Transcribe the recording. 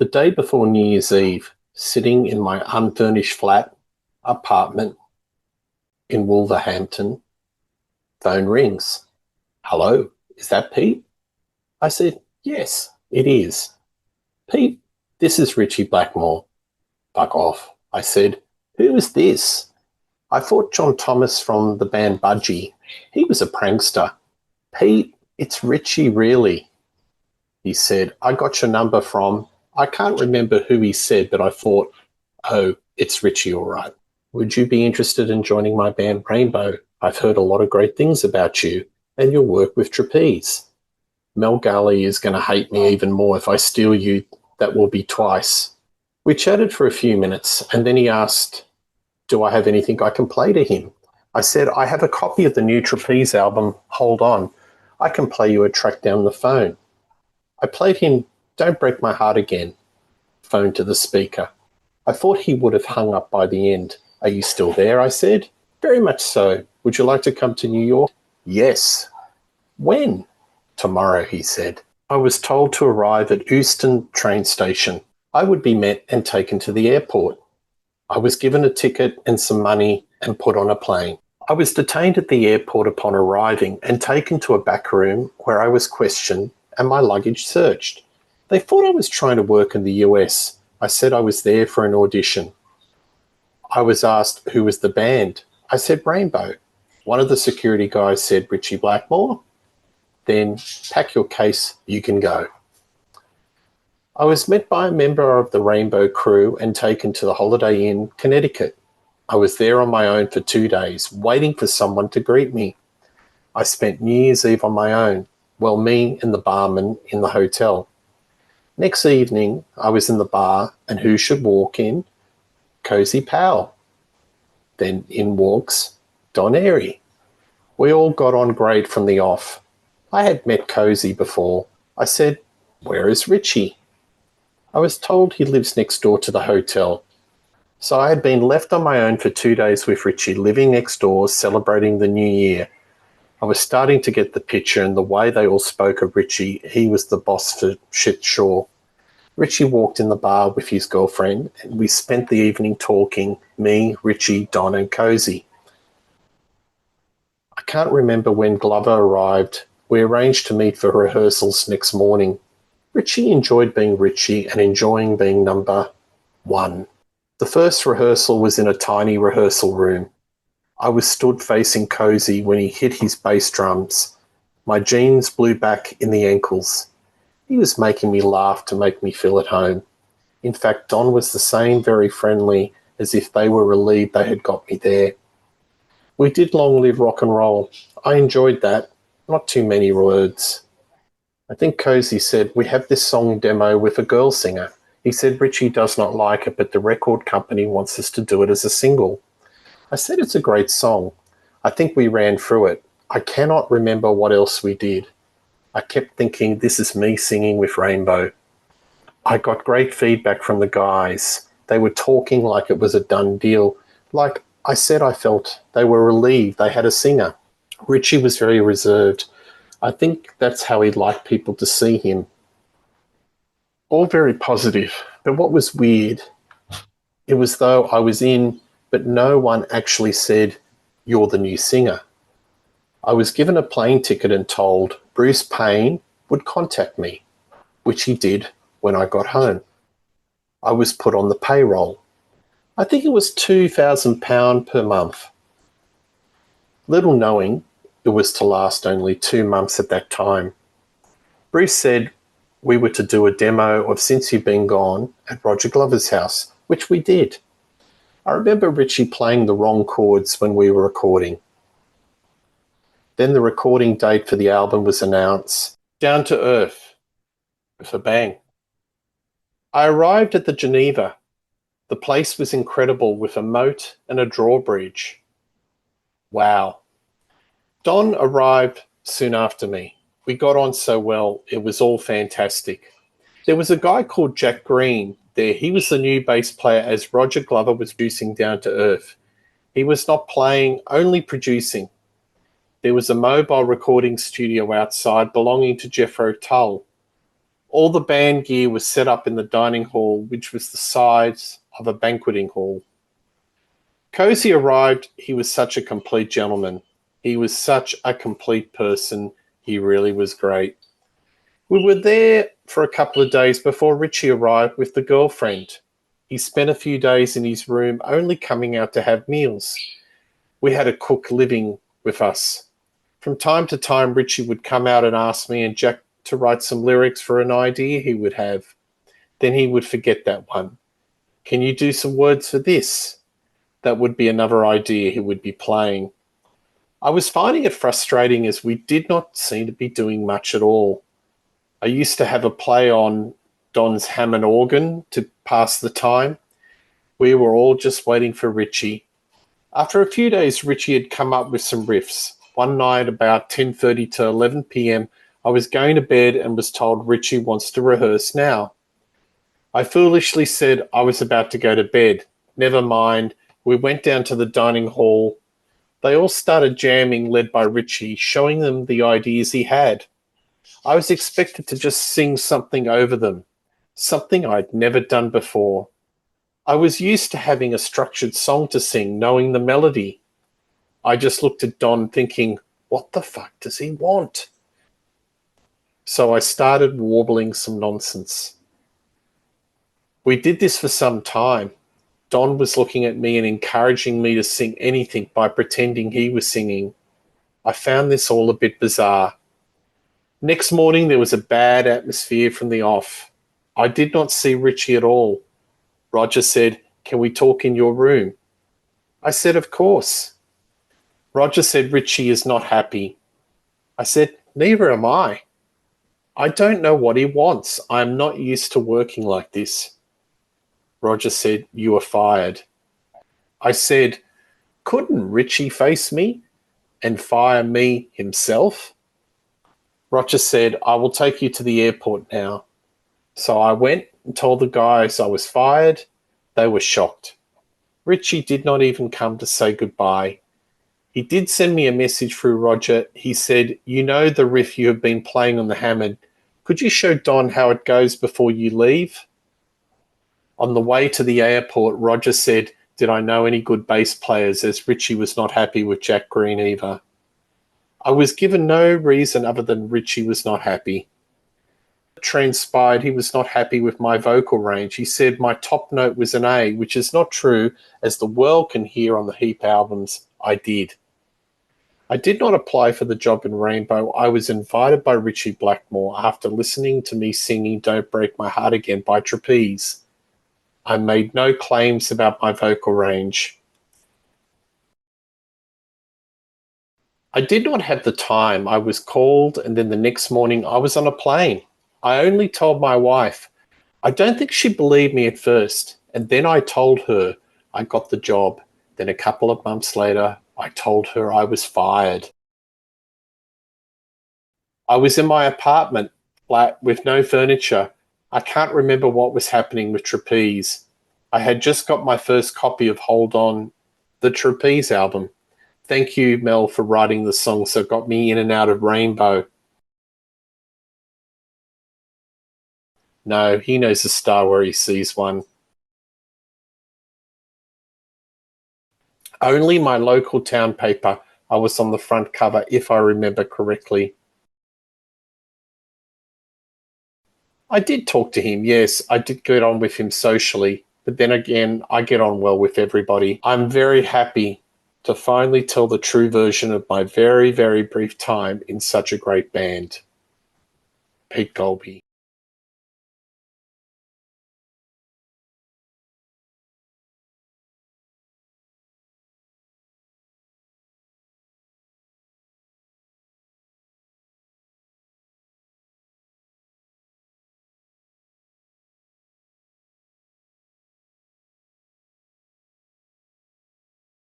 The day before New Year's Eve, sitting in my unfurnished flat apartment in Wolverhampton, phone rings. Hello, is that Pete? I said, yes, it is. Pete, this is Richie Blackmore. Fuck off, I said. Who is this? I thought John Thomas from the band Budgie. He was a prankster. Pete, it's Richie, really. He said, I got your number from, I can't remember who he said, but I thought, oh, it's Richie, all right. Would you be interested in joining my band Rainbow? I've heard a lot of great things about you and your work with trapeze. Mel Gully is going to hate me even more if I steal you. That will be twice. We chatted for a few minutes and then he asked, do I have anything I can play to him? I said, I have a copy of the new trapeze album. Hold on. I can play you a track down the phone. I played him Don't Break My Heart Again, phone to the speaker. I thought he would have hung up by the end. Are you still there? I said. Very much so. Would you like to come to New York? Yes. When? Tomorrow, he said. I was told to arrive at Euston train station. I would be met and taken to the airport. I was given a ticket and some money and put on a plane. I was detained at the airport upon arriving and taken to a back room where I was questioned and my luggage searched. They thought I was trying to work in the US. I said I was there for an audition. I was asked who was the band. I said Rainbow. One of the security guys said Richie Blackmore. Then pack your case, you can go. I was met by a member of the Rainbow crew and taken to the Holiday Inn, Connecticut. I was there on my own for 2 days, waiting for someone to greet me. I spent New Year's Eve on my own, well, me and the barman in the hotel. Next evening, I was in the bar, and who should walk in? Cozy Powell. Then in walks Don Airy. We all got on great from the off. I had met Cozy before. I said, where is Richie? I was told he lives next door to the hotel. So I had been left on my own for 2 days with Richie, living next door, celebrating the new year. I was starting to get the picture, and the way they all spoke of Richie, he was the boss for shit sure. Richie walked in the bar with his girlfriend, and we spent the evening talking, me, Richie, Don, and Cozy. I can't remember when Glover arrived. We arranged to meet for rehearsals next morning. Richie enjoyed being Richie and enjoying being number one. The first rehearsal was in a tiny rehearsal room. I was stood facing Cozy when he hit his bass drums. My jeans blew back in the ankles. He was making me laugh to make me feel at home. In fact, Don was the same, very friendly, as if they were relieved they had got me there. We did Long Live Rock and Roll. I enjoyed that. Not too many words. I think Cozy said, we have this song demo with a girl singer. He said Richie does not like it, but the record company wants us to do it as a single. I said it's a great song. I think we ran through it. I cannot remember what else we did. I kept thinking, this is me singing with Rainbow. I got great feedback from the guys. They were talking like it was a done deal. Like I said, I felt they were relieved they had a singer. Richie was very reserved. I think that's how he'd like people to see him. All very positive, but what was weird, it was though I was in, but no one actually said, you're the new singer. I was given a plane ticket and told Bruce Payne would contact me, which he did when I got home. I was put on the payroll. I think it was £2,000 per month. Little knowing it was to last only 2 months at that time. Bruce said we were to do a demo of Since You've Been Gone at Roger Glover's house, which we did. I remember Richie playing the wrong chords when we were recording. Then the recording date for the album was announced. Down to earth, with a bang. I arrived at the Geneva. The place was incredible with a moat and a drawbridge. Wow. Don arrived soon after me. We got on so well, it was all fantastic. There was a guy called Jack Green there. He was the new bass player as Roger Glover was producing Down to Earth. He was not playing, only producing. There was a mobile recording studio outside belonging to Jethro Tull. All the band gear was set up in the dining hall, which was the size of a banqueting hall. Cozy arrived. He was such a complete gentleman. He was such a complete person. He really was great. We were there for a couple of days before Richie arrived with the girlfriend. He spent a few days in his room, only coming out to have meals. We had a cook living with us. From time to time, Richie would come out and ask me and Jack to write some lyrics for an idea he would have. Then he would forget that one. Can you do some words for this? That would be another idea he would be playing. I was finding it frustrating as we did not seem to be doing much at all. I used to have a play on Don's Hammond organ to pass the time. We were all just waiting for Richie. After a few days, Richie had come up with some riffs. One night about 10:30 to 11 p.m, I was going to bed and was told Richie wants to rehearse now. I foolishly said I was about to go to bed. Never mind. We went down to the dining hall. They all started jamming, led by Richie, showing them the ideas he had. I was expected to just sing something over them, something I'd never done before. I was used to having a structured song to sing, knowing the melody. I just looked at Don thinking, what the fuck does he want? So I started warbling some nonsense. We did this for some time. Don was looking at me and encouraging me to sing anything by pretending he was singing. I found this all a bit bizarre. Next morning, there was a bad atmosphere from the off. I did not see Richie at all. Roger said, can we talk in your room? I said, of course. Roger said Richie is not happy. I said, neither am I. I don't know what he wants. I am not used to working like this. Roger said, you are fired. I said, couldn't Richie face me and fire me himself? Roger said, I will take you to the airport now. So I went and told the guys I was fired. They were shocked. Richie did not even come to say goodbye. He did send me a message through Roger. He said, you know the riff you have been playing on the Hammond. Could you show Don how it goes before you leave? On the way to the airport, Roger said, did I know any good bass players, as Richie was not happy with Jack Green either. I was given no reason other than Richie was not happy. It transpired he was not happy with my vocal range. He said my top note was an A, which is not true, as the world can hear on the Heap albums. I did. I did not apply for the job in Rainbow. I was invited by Richie Blackmore after listening to me singing Don't Break My Heart Again by Trapeze. I made no claims about my vocal range. I did not have the time. I was called, and then the next morning I was on a plane. I only told my wife. I don't think she believed me at first, and then I told her I got the job. Then a couple of months later, I told her I was fired. I was in my apartment, flat, with no furniture. I can't remember what was happening with Trapeze. I had just got my first copy of Hold On, the Trapeze album. Thank you, Mel, for writing the songs that got me in and out of Rainbow. No, he knows a star where he sees one. Only my local town paper. I was on the front cover, if I remember correctly. I did talk to him, yes. I did get on with him socially. But then again, I get on well with everybody. I'm very happy to finally tell the true version of my very, very brief time in such a great band. Pete Goalby.